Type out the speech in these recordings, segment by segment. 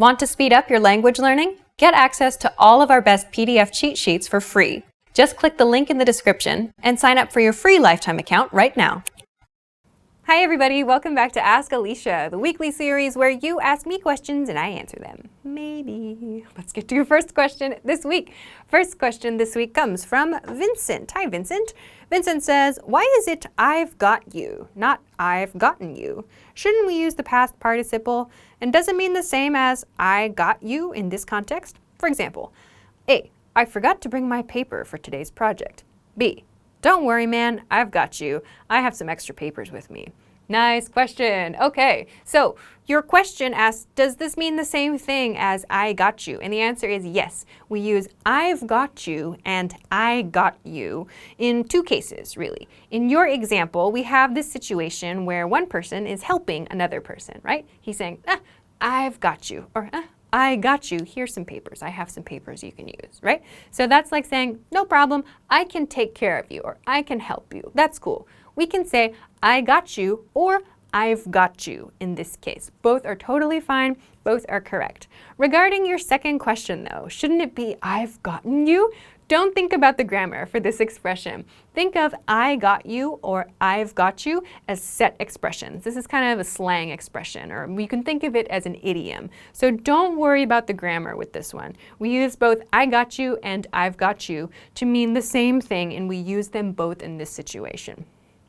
Want to speed up your language learning? Get access to all of our best PDF cheat sheets for free. Just click the link in the description and sign up for your free lifetime account right now. Hi everybody, welcome back to Ask Alisha, the weekly series where you ask me questions and I answer them. Maybe. Let's get to your first question this week. First question this week comes from Vincent. Hi Vincent. Vincent says, why is it I've got you, not I've gotten you? Shouldn't we use the past participle? And does it mean the same as I got you in this context? For example, A, I forgot to bring my paper for today's project. B, don't worry, man, I've got you. I have some extra papers with me. Nice question. Okay, so your question asks, does this mean the same thing as I got you? And the answer is yes. We use I've got you and I got you in two cases, really. In your example, we have this situation where one person is helping another person, right? He's saying, I've got you, or I got you, here's some papers. I have some papers you can use, right? So that's like saying, no problem, I can take care of you, or I can help you. That's cool. We can say, I got you, or I've got you in this case. Both are totally fine, both are correct. Regarding your second question though, shouldn't it be I've gotten you? Don't think about the grammar for this expression. Think of I got you or I've got you as set expressions. This is kind of a slang expression, or we can think of it as an idiom. So don't worry about the grammar with this one. We use both I got you and I've got you to mean the same thing, and we use them both in this situation.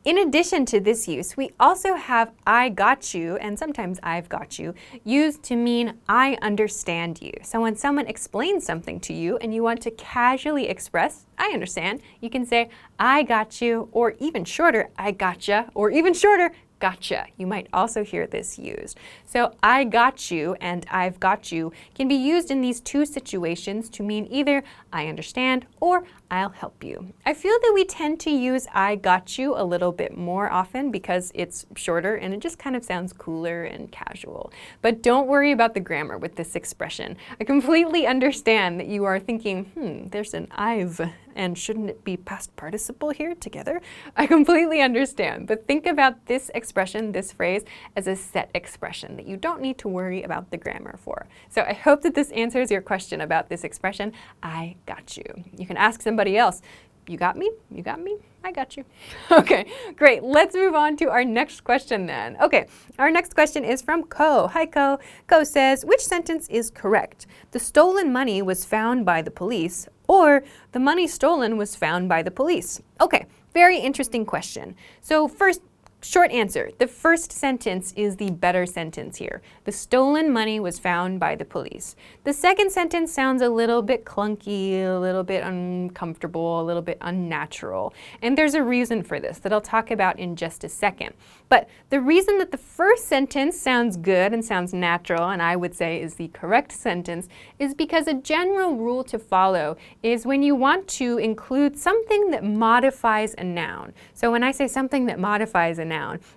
In addition to this use, we also have I got you, and sometimes I've got you, used to mean I understand you. So when someone explains something to you and you want to casually express, I understand, you can say I got you, or even shorter, I gotcha, or even shorter, gotcha. You might also hear this used. So I got you and I've got you can be used in these two situations to mean either I understand or I'll help you. I feel that we tend to use I got you a little bit more often because it's shorter and it just kind of sounds cooler and casual. But don't worry about the grammar with this expression. I completely understand that you are thinking, there's an I've, and shouldn't it be past participle here together? I completely understand, but think about this expression, this phrase, as a set expression that you don't need to worry about the grammar for. So I hope that this answers your question about this expression, I got you. You can ask somebody else, you got me? You got me? I got you. Okay, great. Let's move on to our next question then. Okay, our next question is from Ko. Hi, Ko. Ko says, which sentence is correct? The stolen money was found by the police, or the money stolen was found by the police? Okay, very interesting question. So first, short answer, the first sentence is the better sentence here. The stolen money was found by the police. The second sentence sounds a little bit clunky, a little bit uncomfortable, a little bit unnatural. And there's a reason for this that I'll talk about in just a second. But the reason that the first sentence sounds good and sounds natural, and I would say is the correct sentence, is because a general rule to follow is when you want to include something that modifies a noun. So when I say something that modifies a noun,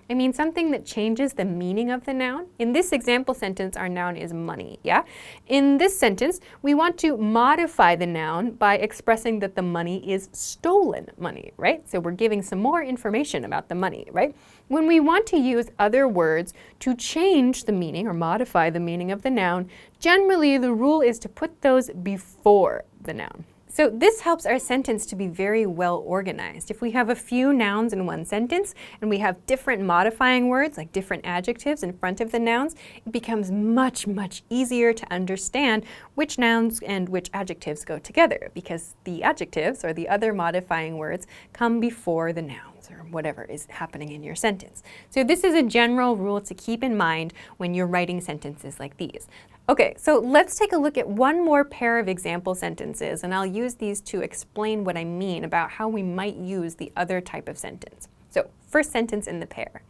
I mean something that changes the meaning of the noun. In this example sentence, our noun is money, yeah? In this sentence, we want to modify the noun by expressing that the money is stolen money, right? So we're giving some more information about the money, right? When we want to use other words to change the meaning or modify the meaning of the noun, generally the rule is to put those before the noun. So this helps our sentence to be very well organized. If we have a few nouns in one sentence and we have different modifying words, like different adjectives in front of the nouns, it becomes much, much easier to understand which nouns and which adjectives go together, because the adjectives or the other modifying words come before the nouns or whatever is happening in your sentence. So this is a general rule to keep in mind when you're writing sentences like these. Okay, so let's take a look at one more pair of example sentences, and I'll use these to explain what I mean about how we might use the other type of sentence. So, first sentence in the pair.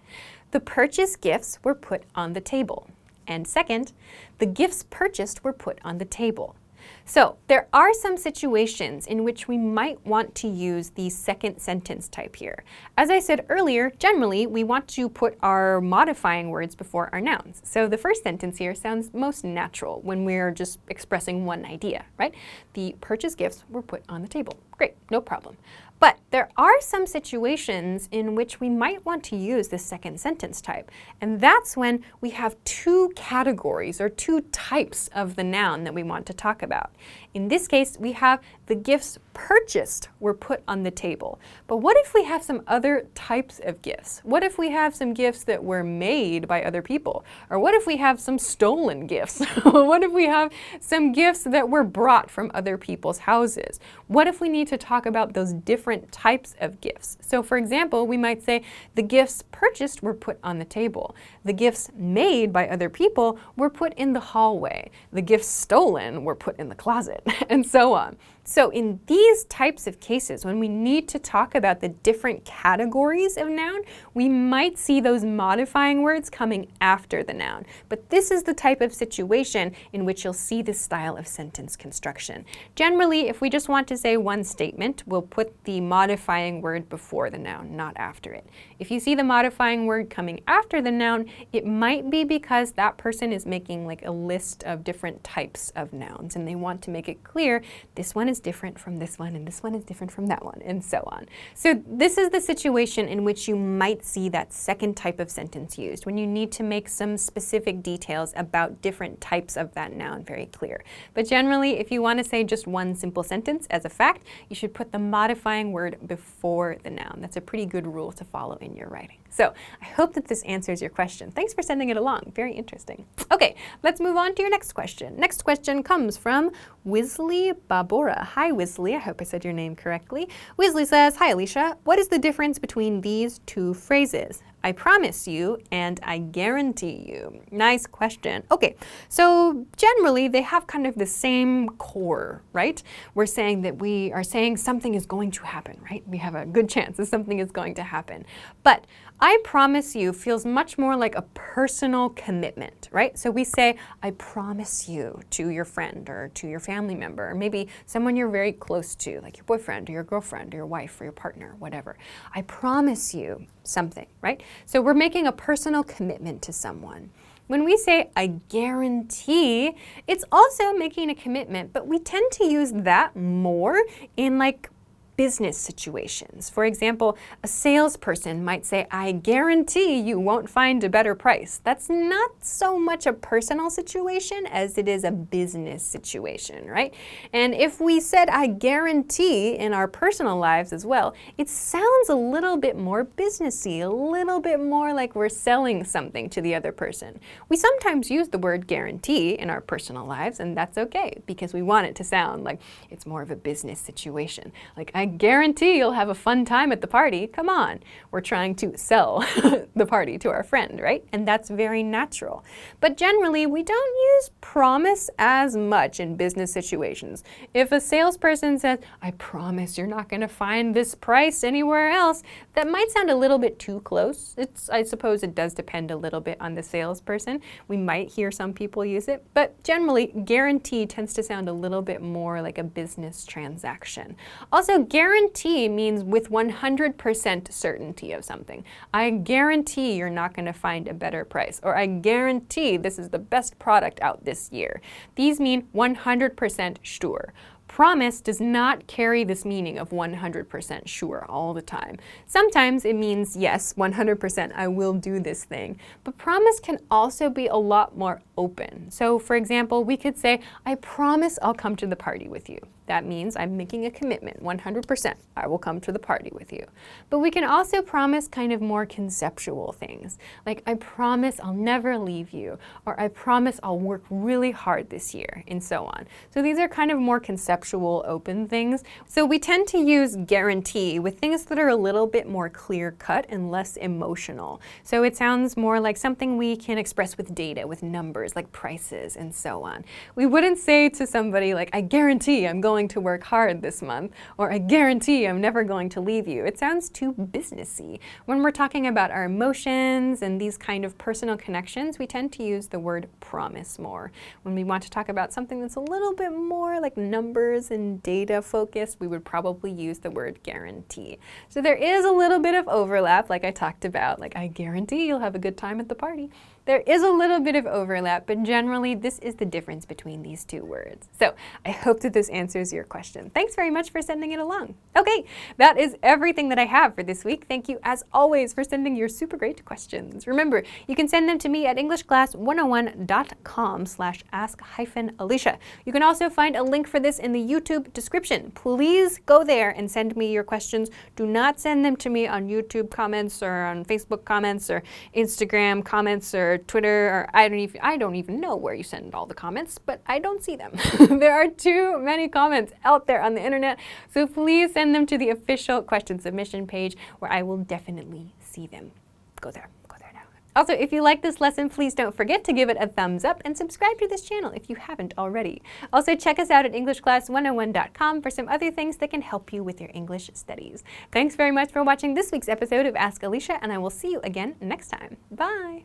The purchased gifts were put on the table. And second, the gifts purchased were put on the table. So there are some situations in which we might want to use the second sentence type here. As I said earlier, generally we want to put our modifying words before our nouns. So the first sentence here sounds most natural when we're just expressing one idea, right? The purchased gifts were put on the table. Great, no problem. But there are some situations in which we might want to use this second sentence type, and that's when we have two categories or two types of the noun that we want to talk about. In this case, we have the gifts purchased were put on the table. But what if we have some other types of gifts? What if we have some gifts that were made by other people? Or what if we have some stolen gifts? What if we have some gifts that were brought from other people's houses? What if we need to talk about those different types of gifts? So for example, we might say the gifts purchased were put on the table. The gifts made by other people were put in the hallway. The gifts stolen were put in the closet, and so on. So in these types of cases, when we need to talk about the different categories of noun, we might see those modifying words coming after the noun. But this is the type of situation in which you'll see this style of sentence construction. Generally, if we just want to say one statement, we'll put the modifying word before the noun, not after it. If you see the modifying word coming after the noun, it might be because that person is making like a list of different types of nouns, and they want to make it clear this one is different from this one, and this one is different from that one, and so on. So this is the situation in which you might see that second type of sentence used, when you need to make some specific details about different types of that noun very clear. But generally, if you want to say just one simple sentence as a fact, you should put the modifying word before the noun. That's a pretty good rule to follow in your writing. So I hope that this answers your question. Thanks for sending it along. Very interesting. Okay, let's move on to your next question. Next question comes from Wisley Babora. Hi, Wisley. I hope I said your name correctly. Wisley says, hi, Alisha. What is the difference between these two phrases? I promise you and I guarantee you. Nice question. Okay, so generally they have kind of the same core, right? We're saying that we are saying something is going to happen, right? We have a good chance that something is going to happen. But I promise you feels much more like a personal commitment, right? So we say, I promise you to your friend or to your family member, or maybe someone you're very close to, like your boyfriend or your girlfriend or your wife or your partner, whatever. I promise you something, right? So we're making a personal commitment to someone. When we say, I guarantee, it's also making a commitment, but we tend to use that more in like business situations. For example, a salesperson might say, I guarantee you won't find a better price. That's not so much a personal situation as it is a business situation, right? And if we said, I guarantee in our personal lives as well, it sounds a little bit more businessy, a little bit more like we're selling something to the other person. We sometimes use the word guarantee in our personal lives, and that's okay because we want it to sound like it's more of a business situation. Like, I guarantee you'll have a fun time at the party. Come on. We're trying to sell the party to our friend, right? And that's very natural. But generally, we don't use promise as much in business situations. If a salesperson says, I promise you're not going to find this price anywhere else, that might sound a little bit too close. I suppose it does depend a little bit on the salesperson. We might hear some people use it, but generally, guarantee tends to sound a little bit more like a business transaction. Also, guarantee means with 100% certainty of something. I guarantee you're not going to find a better price, or I guarantee this is the best product out this year. These mean 100% sure. Promise does not carry this meaning of 100% sure all the time. Sometimes it means, yes, 100% I will do this thing. But promise can also be a lot more open. So for example, we could say, I promise I'll come to the party with you. That means I'm making a commitment, 100%. I will come to the party with you. But we can also promise kind of more conceptual things, like I promise I'll never leave you, or I promise I'll work really hard this year, and so on. So these are kind of more conceptual, open things. So we tend to use guarantee with things that are a little bit more clear-cut and less emotional. So it sounds more like something we can express with data, with numbers, like prices, and so on. We wouldn't say to somebody like, I guarantee I'm going to work hard this month, or I guarantee I'm never going to leave you. It sounds too businessy. When we're talking about our emotions and these kind of personal connections, we tend to use the word promise more. When we want to talk about something that's a little bit more like numbers and data focused, we would probably use the word guarantee. So there is a little bit of overlap, like I talked about, like I guarantee you'll have a good time at the party. There is a little bit of overlap, but generally this is the difference between these two words. So I hope that this answers your question. Thanks very much for sending it along. Okay, that is everything that I have for this week. Thank you as always for sending your super great questions. Remember, you can send them to me at englishclass101.com/ask-Alisha. You can also find a link for this in the YouTube description. Please go there and send me your questions. Do not send them to me on YouTube comments or on Facebook comments or Instagram comments or Twitter, or I don't even know where you send all the comments, but I don't see them. There are too many comments out there on the internet, so please send them to the official question submission page where I will definitely see them. Go there now. Also, if you like this lesson, please don't forget to give it a thumbs up and subscribe to this channel if you haven't already. Also, check us out at englishclass101.com for some other things that can help you with your English studies. Thanks very much for watching this week's episode of Ask Alisha, and I will see you again next time. Bye!